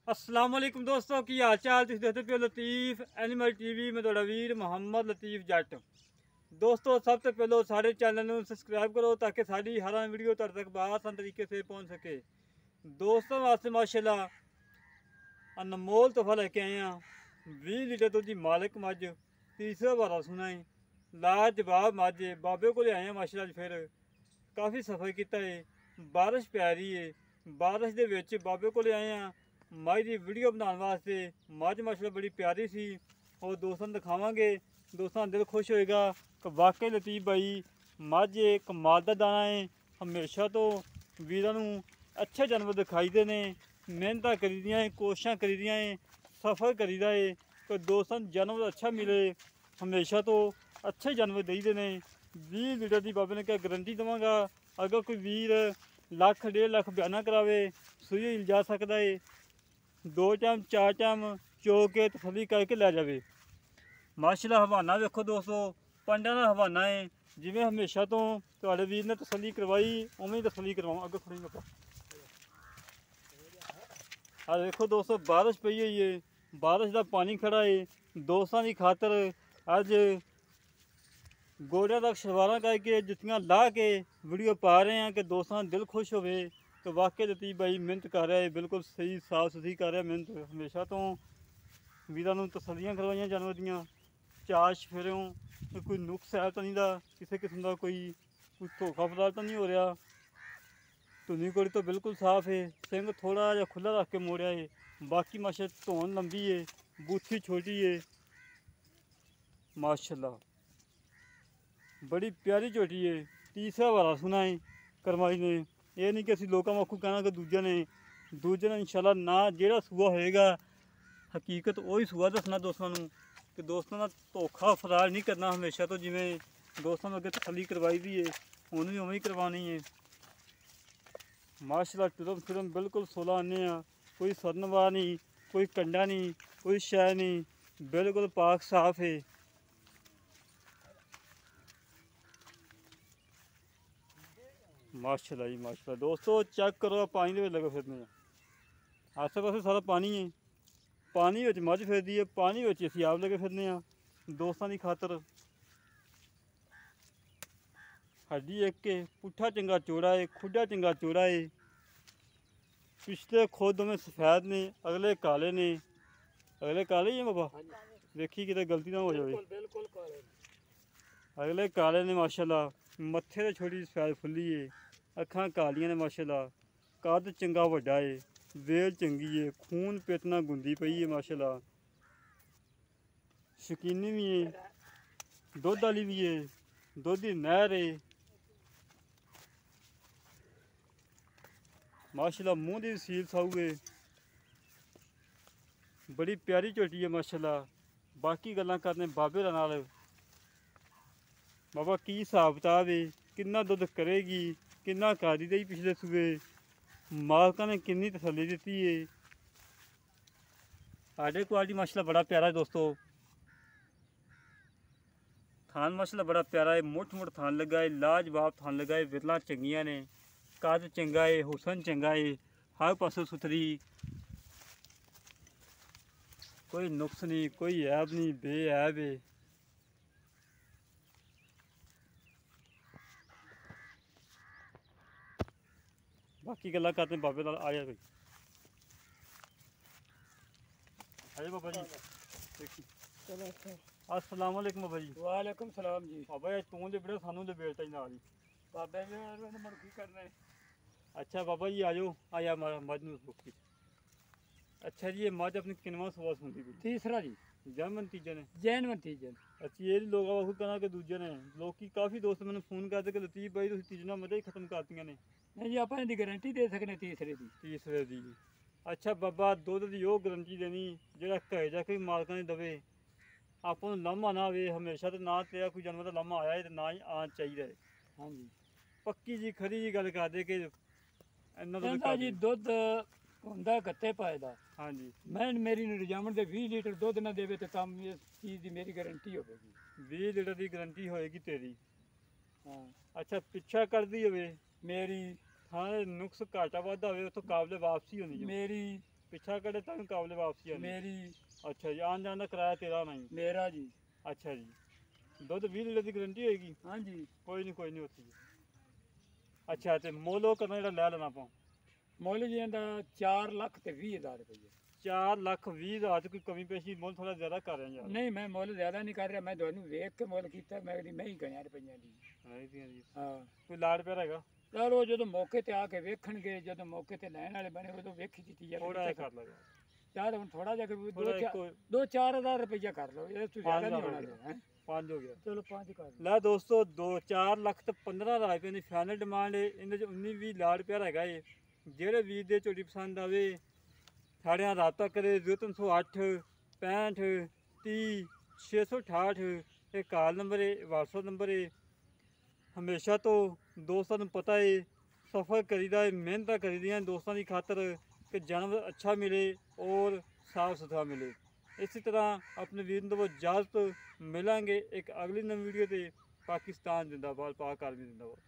अस्सलाम वालेकुम दोस्तों की हाल चाल तुम देखते पे लतीफ एनिमल टीवी में थोड़ा वीर मोहम्मद लतीफ जट। दोस्तों सब तो पहले सारे चैनल में सब्सक्राइब करो ताकि सारी हर वीडियो तुहाडे तक आसान तरीके से पहुंच सके। दोस्तों वास्ते माशाल्लाह अनमोल तोहफा लेके आए हैं 20 लीटर दूध की मालिक मझ, तीसरा बारा सुना है, लाजवाब मझ है। बाबे को आए हैं माशाल्लाह फिर काफ़ी सफ़र किया है, बारिश पै रही है, बारिश के विच बाबे को आए हैं मझ की वीडियो बनाने वास्ते। मझ माशाल्लाह बड़ी प्यारी सी और दोस्तों दिखावांगे, दोस्तों दिल खुश होएगा कि वाकई लतीफ भाई मझ एक कमाल दा दाना है। हमेशा तो वीरां नूं अच्छे जानवर दिखाई दे ने, मेहनत करी दियां है, कोशिशां करी दियां है, सफ़र करीदा है कि दोस्तों जानवर अच्छा मिले। हमेशा तो अच्छे जानवर देईदे ने। 20 लीटर की बाबे ने क्या गारंटी देवांगा। अगर कोई वीर लख 1.5 लाख बयाना करावे सूई जा सकता है, 2 टाइम 4 टाइम चो के तसली करके लै जाए। माशाल्लाह हवाना देखो दोस्तों, पंडा का हवाना है, जिमें हमेशा तो तुहाडे वीर ने तसली करवाई उवें ही तसली करवाऊँ। अगर खड़ी मौका आ देखो दोस्तों बारिश पई हुई है, बारिश का पानी खड़ा है। दोस्तों की खातर अज गोड़िया तक शलवारा करके जुत्तियां ला के वीडियो पा रहे हैं कि दोस्तों दिल खुश होवे तो वाकई लतीफ भाई मेहनत कर रहा है, बिल्कुल सही साफ सुथरी कर रहा है मेहनत। हमेशा तो वीरां नूं तसल्लियां करवाइयां जानवर दियां, चार चफेरों कोई नुक्स है तो नहीं दा, किसी किस्म का कोई धोखा फसाद तो नहीं हो रहा। धुनी कोड़ी तो बिल्कुल साफ है, सिंग थोड़ा जहा खुला रख के मोड़िया है, बाकी माशा धौन लंबी है, बूथी छोटी है। माशाल्लाह बड़ी प्यारी झोटी है, तीसरा वारा सुना है करमाई ने। यह नहीं कि असं लोगों वाकू कहना कि दूजे ने इंशाल्लाह ना जो सूआ होएगा हकीकत वही सूआ दसना दोस्तों को कि दोस्तों का धोखा फरार नहीं करना। हमेशा तो जिमें दोस्तों ने अगर तसली करवाई दी है उन्होंने भी उवें ही करवानी है। माशाल्लाह टुरम फिरम बिल्कुल 16 आने हैं, कोई सरनवा नहीं, कोई कंडा नहीं, कोई शै नहीं, बिल्कुल पाक साफ है। माशाल्लाह जी माशाल्लाह। दोस्तों चेक करो पानी के लगे फिरने आसे पासे सारा पानी है, पानी मझ फिरती है, पानी असी आप लगे फिरने दोस्तों की खातर। हड्डी एक है, पुट्ठा चंगा चौड़ा है, खुडा चंगा चौड़ा है। पिछले खुद में सफेद ने, अगले काले ने। अगले काले ही है बाबा, देखी कि गलती ना हो जाए। अगले काले ने माशाल्लाह, मत्थे ते छोटी सफेद फुल्ली है, अखां कालियां ने माशाल्लाह, कद चंगा वड्डा है, वेल चंगी है, खून पेतना गुंदी पई है माशाल्लाह। शकीनी भी है, दुध वाली भी है, दुध की नहर है माशाल्लाह। मूँह की सील साऊ है, बड़ी प्यारी झोटी है माशाल्लाह। बाकी गल्लां करने बाबे दा नाल। बाबा की हिसाब किताब है, कितना दुध करेगी, कितना कारी दई पिछले सूए, मालका ने कितनी तसल्ली दी है। आडे क्वालिटी माशाल्लाह बड़ा प्यारा है दोस्तों। थान माशाल्लाह बड़ा प्यारा है, मुठ मुठ थान लगा है, लाजवाब थान लगा है, विरला चंगियां ने, कद चंगा है, हुसन चंगा है, हर पासों सुथरी, कोई नुक्स नहीं, कोई ऐब नहीं, बेऐब है। बाकी गल्लां करते बाबे नाल। आ जा कोई आजा बाबा जी देखी। चलो अच्छा। अस्सलाम वालेकुम बाबा जी। वालेकुम सलाम जी। बाबा जी तू लिबड़े सानू लिबेड़ता ही नाल ही। बाबे ने मुर्गी करना है। अच्छा बाबा जी आ जाओ, आया मझ नूं रोकी। अच्छा जी ये मझ अपनी किनवा सुआ सुनती पई? तीसरा जी जर्मन तीजे ने। जैन मती जैन। अच्छा ये लोग आखो कहना कि दूजे ने लोग काफ़ी दोस्त मैंने फोन करते कि लतीफ भाई तुम तीजना मजा ही खत्म करतियां ने। नहीं जी आप दी गारंटी दे सकने तीसरे दी। तीसरे दी अच्छा बाबा दुध की वो गारंटी देनी जो घरे जाके भी मालका ने दवे, आपको लामा ना आवे। हमेशा तो ना तेरा कोई जानवर का लामा आया है तो ना ही आना चाहिए। हाँ जी पक्की जी खरी जी गल कर दे कि इन्ना दुध कहता कर जी दे। दुध होंदा गत्ते पाए दा। हाँ जी मैं मेरी रजामण दे 20 लीटर दुध ना देवे तो तम इस चीज़ की मेरी गारंटी होगी। 20 लीटर की गारंटी होएगी तेरी। हाँ अच्छा पिछा कर दी होवे, मेरी हाँ नुक्स घाटा वाधा होवे तो काबले वापसी होनी जो। मेरी ਪਿੱਛਾ ਕਿਹੜੇ ਤੱਕ ਕਾਬਲੇ ਵਾਪਸੀ ਆਣੀ? ਮੇਰੀ ਅੱਛਾ ਜੀ, ਆਉਣ ਜਾਣ ਦਾ ਕਿਰਾਇਆ ਤੇਰਾ ਨਹੀਂ? ਮੇਰਾ ਜੀ। ਅੱਛਾ ਜੀ, ਦੁੱਧ 20 ਲੀਟਰ ਦੀ ਗਰੰਟੀ ਹੋਏਗੀ? ਹਾਂਜੀ। ਕੋਈ ਨਹੀਂ ਉੱਥੇ ਜੀ। ਅੱਛਾ, ਤੇ ਮੋਲੋ ਕਰਨਾ ਜਿਹੜਾ ਲੈ ਲੈਣਾ ਆਪਾਂ? ਮੁੱਲ ਜੀ ਇਹਦਾ 4,20,000 ਰੁਪਏ। 4,20,000 ਚ ਕੋਈ ਕਮੀ ਪੇਸ਼ੀ? ਮੁੱਲ ਥੋੜਾ ਜ਼ਿਆਦਾ ਕਰ ਰਹੇ ਯਾਰ। ਨਹੀਂ, ਮੈਂ ਮੁੱਲ ਜ਼ਿਆਦਾ ਨਹੀਂ ਕਰ ਰਿਹਾ, ਮੈਂ ਤੁਹਾਨੂੰ ਵੇਖ ਕੇ ਮੁੱਲ ਕੀਤਾ। ਮੈਂ ਕਹਿੰਦੀ ਮੈਂ ਹੀ ਗਣਿਆ ਰੁਪਈਆਂ ਦੀ। ਜੀ ਹਾਂ, ਕੋਈ ਲਾੜ ਪਿਆਰ ਹੈਗਾ? ਯਾਰ ਉਹ ਜਦੋਂ ਮੌਕੇ ਤੇ ਆ ਕੇ ਵੇਖਣਗੇ, ਜਦੋਂ ਮੌਕੇ ਤੇ ਲੈਣ ਵਾਲੇ ਬਣੇ ਉਦੋਂ ਵੇਖੀ ਦਿੱਤੀ ਜਾਵੇ। ਥੋੜਾ ਜਿਹਾ ਕਰ ਲਗਾ ਯਾਰ ਹੁਣ ਥੋੜਾ ਜਿਹਾ ਥੋੜਾ ਇੱਕੋ 2-4,000 ਰੁਪਈਆ ਕਰ ਲਓ, ਇਹ ਤੋਂ ਜ਼ਿਆਦਾ ਨਹੀਂ ਹੋਣਾ ਹੈ। 5 ਹੋ ਗਿਆ। ਚਲੋ 5 ਕਰ ਲਓ। ਲੈ ਦੋਸਤੋ, 4 ਲੱਖ ਤੇ 15,000 ਰੁਪਏ ਦੀ ਫਾਈਨਲ ਡਿਮਾਂਡ ਹੈ। ਇਹਦੇ ਚ 19-20 ਲਾੜ ਪਿਆਰ ਹੈਗਾ ਏ। ਜਿਹੜੇ ਵੀਰ ਦੇ ਝੋਟੀ ਪਸੰਦ ਆਵੇ ਸਾਡੇ ਨਾਲ ਰਾਬਤਾ ਕਰੇ। 0308 65 30 668 ਇਹ ਕਾਲ ਨੰਬਰ ਹੈ, WhatsApp ਨੰਬਰ ਹੈ। ਹਮੇਸ਼ਾ ਤੋਂ ਦੋਸਤਾਂ ਨੂੰ ਪਤਾ ਹੈ ਸਫਰ ਕਰੀਦਾ ਹੈ, ਮਿਹਨਤਾਂ ਕਰੀਦੀਆਂ ਦੋਸਤਾਂ ਦੀ ਖਾਤਰ ਕਿ ਜਾਨਵਰ ਅੱਛਾ ਮਿਲੇ ਔਰ ਸਾਫ ਸੁਥਰਾ ਮਿਲੇ। ਇਸੇ ਤਰ੍ਹਾਂ ਆਪਣੇ ਵੀਰ ਨੂੰ ਤੋਂ ਇਜਾਜ਼ਤ ਮਿਲਾਂਗੇ ਇੱਕ ਅਗਲੀ ਨਵੀਂ ਵੀਡੀਓ ਤੇ। ਪਾਕਿਸਤਾਨ ਜਿੰਦਾਬਾਦ, ਪਾਕ ਆਰਮੀ ਜਿੰਦਾਬਾਦ।